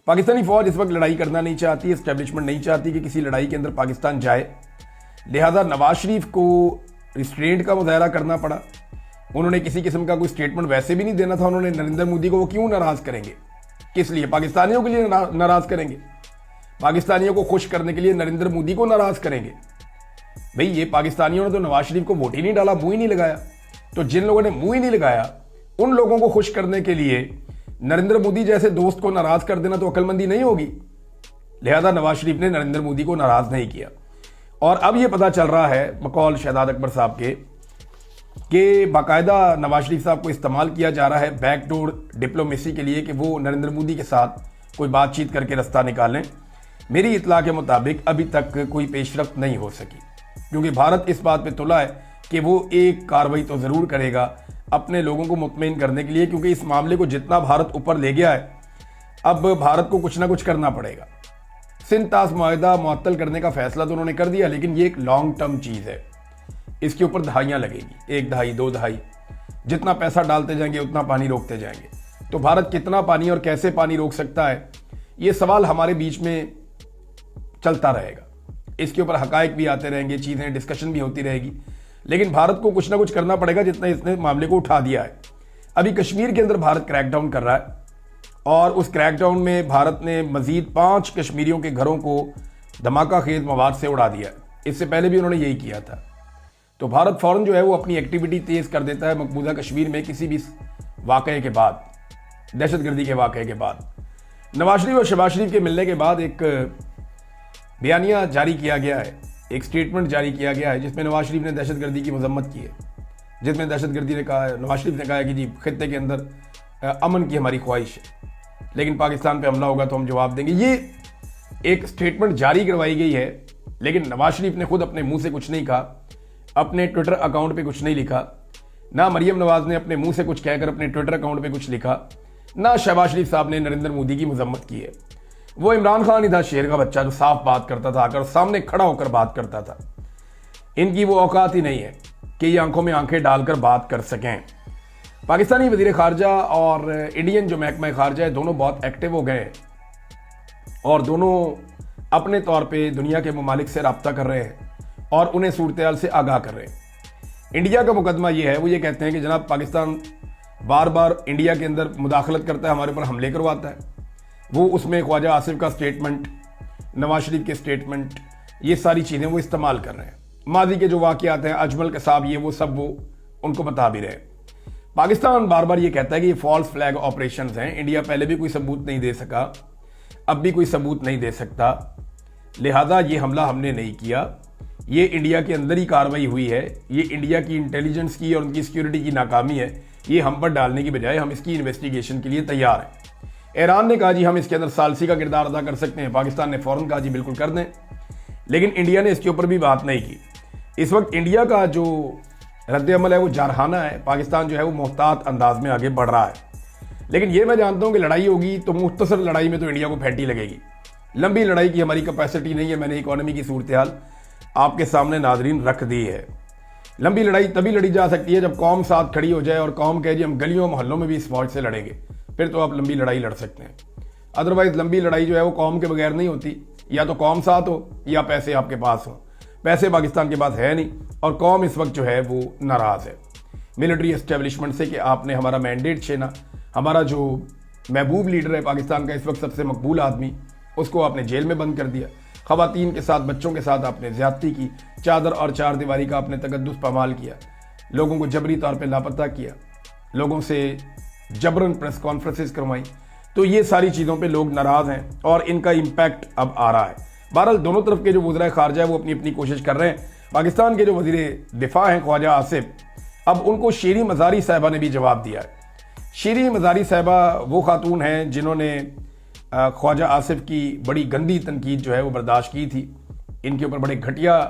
پاکستانی فوج اس وقت لڑائی کرنا نہیں چاہتی، اسٹیبلشمنٹ نہیں چاہتی کہ کسی لڑائی کے اندر پاکستان جائے، لہذا نواز شریف کو ریسٹرینٹ کا مظاہرہ کرنا پڑا۔ انہوں نے کسی قسم کا کوئی سٹیٹمنٹ ویسے بھی نہیں دینا تھا، انہوں نے نریندر مودی کو وہ کیوں ناراض کریں گے؟ کس لیے؟ پاکستانیوں کے لیے ناراض کریں گے؟ پاکستانیوں کو خوش کرنے کے لیے نریندر مودی کو ناراض کریں گے؟ بھئی یہ پاکستانیوں نے تو نواز شریف کو ووٹ ہی نہیں ڈالا، منہ ہی نہیں لگایا۔ تو جن لوگوں نے منہ ہی نہیں لگایا ان لوگوں کو خوش کرنے کے لیے نریندر مودی جیسے دوست کو ناراض کر دینا تو عقل مندی نہیں ہوگی۔ لہذا نواز شریف نے نریندر مودی کو ناراض نہیں کیا۔ اور اب یہ پتا چل رہا ہے بقول شہزاد اکبر صاحب کے کہ باقاعدہ نواز شریف صاحب کو استعمال کیا جا رہا ہے بیک ڈور ڈپلومیسی کے لیے کہ وہ نریندر مودی کے ساتھ کوئی بات چیت کر کے رستہ نکالیں۔ میری اطلاع کے مطابق ابھی تک کوئی پیش رفت نہیں ہو سکی، کیونکہ بھارت اس بات پہ تلا ہے کہ وہ ایک کارروائی تو ضرور کرے گا اپنے لوگوں کو مطمئن کرنے کے لیے، کیونکہ اس معاملے کو جتنا بھارت اوپر لے گیا ہے اب بھارت کو کچھ نہ کچھ کرنا پڑے گا۔ سندھ طاس معاہدہ معطل کرنے کا فیصلہ تو انہوں نے کر دیا، لیکن یہ ایک لانگ ٹرم چیز ہے، اس کے اوپر دہائیاں لگیں گی، 1 دہائی 2 دہائی، جتنا پیسہ ڈالتے جائیں گے اتنا پانی روکتے جائیں گے۔ تو بھارت کتنا پانی اور کیسے پانی روک سکتا ہے، یہ سوال ہمارے بیچ میں چلتا رہے گا، اس کے اوپر حقائق بھی آتے رہیں گے، چیزیں ڈسکشن بھی ہوتی رہے گی، لیکن بھارت کو کچھ نہ کچھ کرنا پڑے گا جتنا اس نے معاملے کو اٹھا دیا ہے۔ ابھی کشمیر کے اندر بھارت کریک ڈاؤن کر رہا ہے، اور اس کریک ڈاؤن میں بھارت نے مزید 5 کشمیریوں کے گھروں کو دھماکہ خیز مواد سے اڑا دیا ہے۔ اس سے پہلے بھی انہوں نے یہی کیا تھا۔ تو بھارت فوراً جو ہے وہ اپنی ایکٹیویٹی تیز کر دیتا ہے مقبوضہ کشمیر میں کسی بھی واقعے کے بعد، دہشت گردی کے واقعے کے بعد۔ نواز شریف اور شہباز شریف کے ملنے کے بعد ایک بیانیہ جاری کیا گیا ہے، ایک سٹیٹمنٹ جاری کیا گیا ہے، جس میں نواز شریف نے دہشت گردی کی مذمت کی ہے، جس میں دہشت گردی نے کہا، نواز شریف نے کہا ہے کہ جی خطے کے اندر امن کی ہماری خواہش ہے، لیکن پاکستان پہ حملہ ہوگا تو ہم جواب دیں گے۔ یہ ایک سٹیٹمنٹ جاری کروائی گئی ہے، لیکن نواز شریف نے خود اپنے منہ سے کچھ نہیں کہا، اپنے ٹویٹر اکاؤنٹ پہ کچھ نہیں لکھا، نہ مریم نواز نے اپنے منہ سے کچھ کہہ کر اپنے ٹویٹر اکاؤنٹ پہ کچھ لکھا، نہ شہباز شریف صاحب نے نریندر مودی کی مذمت کی ہے۔ وہ عمران خان ہی تھا شیر کا بچہ جو صاف بات کرتا تھا، آ کر سامنے کھڑا ہو کر بات کرتا تھا۔ ان کی وہ اوقات ہی نہیں ہے کہ یہ آنکھوں میں آنکھیں ڈال کر بات کر سکیں۔ پاکستانی وزیر خارجہ اور انڈین جو محکمہ خارجہ ہے دونوں بہت ایکٹیو ہو گئے ہیں، اور دونوں اپنے طور پہ دنیا کے ممالک سے رابطہ کر رہے ہیں اور انہیں صورتحال سے آگاہ کر رہے ہیں۔ انڈیا کا مقدمہ یہ ہے، وہ یہ کہتے ہیں کہ جناب پاکستان بار بار انڈیا کے اندر مداخلت کرتا ہے، ہمارے اوپر حملے کرواتا ہے۔ وہ اس میں خواجہ آصف کا سٹیٹمنٹ، نواز شریف کے سٹیٹمنٹ، یہ ساری چیزیں وہ استعمال کر رہے ہیں۔ ماضی کے جو واقعات ہیں، اجمل قصاب، یہ وہ سب وہ ان کو بتا بھی رہے ہیں۔ پاکستان بار بار یہ کہتا ہے کہ یہ فالس فلیگ آپریشنز ہیں، انڈیا پہلے بھی کوئی ثبوت نہیں دے سکا، اب بھی کوئی ثبوت نہیں دے سکتا، لہذا یہ حملہ ہم نے نہیں کیا، یہ انڈیا کے اندر ہی کارروائی ہوئی ہے، یہ انڈیا کی انٹیلیجنس کی اور ان کی سیکیورٹی کی ناکامی ہے، یہ ہم پر ڈالنے کی بجائے ہم اس کی انویسٹیگیشن کے لیے تیار ہیں۔ ایران نے کہا جی ہم اس کے اندر ثالثی کا کردار ادا کر سکتے ہیں، پاکستان نے فوراً کہا جی بالکل کر دیں، لیکن انڈیا نے اس کے اوپر بھی بات نہیں کی۔ اس وقت انڈیا کا جو رد عمل ہے وہ جارحانہ ہے، پاکستان جو ہے وہ محتاط انداز میں آگے بڑھ رہا ہے، لیکن یہ میں جانتا ہوں کہ لڑائی ہوگی تو مختصر لڑائی میں تو انڈیا کو پھینٹی لگے گی، لمبی لڑائی کی ہماری کیپیسٹی نہیں ہے۔ میں نے اکانومی کی صورتحال آپ کے سامنے ناظرین رکھ دی ہے۔ لمبی لڑائی تبھی لڑی جا سکتی ہے جب قوم ساتھ کھڑی ہو جائے اور قوم کہے جی ہم گلیوں محلوں میں بھی اس فوج سے لڑیں گے، پھر تو آپ لمبی لڑائی لڑ سکتے ہیں۔ ادروائز لمبی لڑائی جو ہے وہ قوم کے بغیر نہیں ہوتی، یا تو قوم ساتھ ہو یا پیسے آپ کے پاس ہوں۔ پیسے پاکستان کے پاس ہے نہیں، اور قوم اس وقت جو ہے وہ ناراض ہے ملٹری اسٹیبلشمنٹ سے کہ آپ نے ہمارا مینڈیٹ چھینا، ہمارا جو محبوب لیڈر ہے پاکستان کا اس وقت سب سے مقبول آدمی، اس کو آپ نے جیل میں بند کر دیا، خواتین کے ساتھ بچوں کے ساتھ آپ نے زیادتی کی، چادر اور چار دیواری کا آپ نے تقدس پامال کیا، لوگوں کو جبری طور پہ لاپتہ کیا، لوگوں سے جبرن پریس کانفرنسز کروائی۔ تو یہ ساری چیزوں پہ لوگ ناراض ہیں اور ان کا امپیکٹ اب آ رہا ہے۔ بہرحال دونوں طرف کے جو وزرائے خارجہ ہے وہ اپنی اپنی کوشش کر رہے ہیں۔ پاکستان کے جو وزیر دفاع ہیں خواجہ آصف، اب ان کو شیریں مزاری صاحبہ نے بھی جواب دیا ہے۔ شیریں مزاری صاحبہ وہ خاتون ہیں جنہوں نے خواجہ آصف کی بڑی گندی تنقید جو ہے وہ برداشت کی تھی، ان کے اوپر بڑے گھٹیا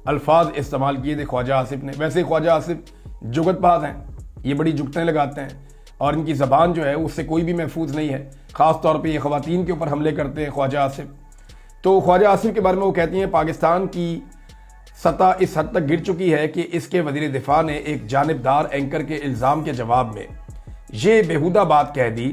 الفاظ استعمال کیے تھے خواجہ آصف نے۔ ویسے خواجہ آصف جگت باز ہیں، یہ بڑی جگتیں لگاتے ہیں، اور ان کی زبان جو ہے اس سے کوئی بھی محفوظ نہیں ہے، خاص طور پہ یہ خواتین کے اوپر حملے کرتے ہیں خواجہ آصف۔ تو خواجہ آصف کے بارے میں وہ کہتی ہیں پاکستان کی سطح اس حد تک گر چکی ہے کہ اس کے وزیر دفاع نے ایک جانبدار اینکر کے الزام کے جواب میں یہ بیہودہ بات کہہ دی